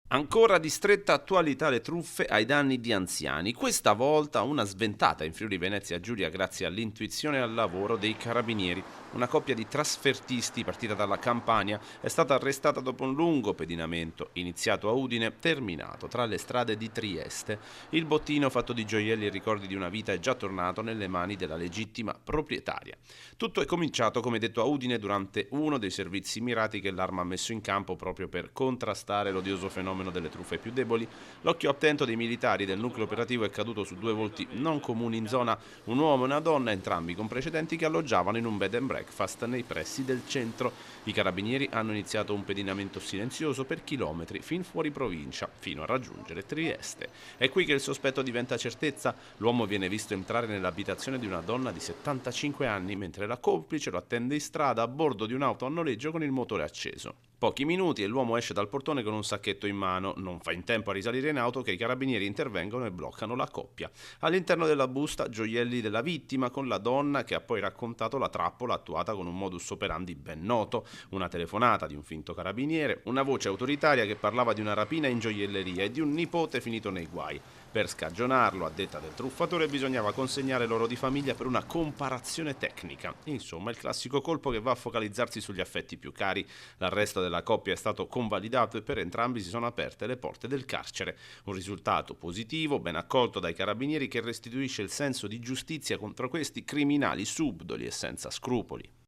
Ancora di stretta attualità le truffe ai danni di anziani, questa volta una sventata in Friuli Venezia Giulia grazie all'intuizione e al lavoro dei carabinieri. Una coppia di trasfertisti partita dalla Campania è stata arrestata dopo un lungo pedinamento, iniziato a Udine, terminato tra le strade di Trieste. Il bottino fatto di gioielli e ricordi di una vita è già tornato nelle mani della legittima proprietaria. Tutto è cominciato, come detto, a Udine durante uno dei servizi mirati che l'Arma ha messo in campo proprio per contrastare l'odioso fenomeno delle truffe più deboli. L'occhio attento dei militari del nucleo operativo è caduto su due volti non comuni in zona, un uomo e una donna, entrambi con precedenti, che alloggiavano in un bed and breakfast nei pressi del centro. I carabinieri hanno iniziato un pedinamento silenzioso per chilometri fin fuori provincia, fino a raggiungere Trieste. È qui che il sospetto diventa certezza. L'uomo viene visto entrare nell'abitazione di una donna di 75 anni, mentre la complice lo attende in strada a bordo di un'auto a noleggio con il motore acceso. Pochi minuti e l'uomo esce dal portone con un sacchetto in mano. Non fa in tempo a risalire in auto che i carabinieri intervengono e bloccano la coppia. All'interno della busta gioielli della vittima con la donna che ha poi raccontato la trappola attuata con un modus operandi ben noto, una telefonata di un finto carabiniere, una voce autoritaria che parlava di una rapina in gioielleria e di un nipote finito nei guai. Per scagionarlo, a detta del truffatore, bisognava consegnare l'oro di famiglia per una comparazione tecnica. Insomma, il classico colpo che va a focalizzarsi sugli affetti più cari. L'arresto della coppia è stato convalidato e per entrambi si sono aperte le porte del carcere. Un risultato positivo, ben accolto dai carabinieri, che restituisce il senso di giustizia contro questi criminali subdoli e senza scrupoli.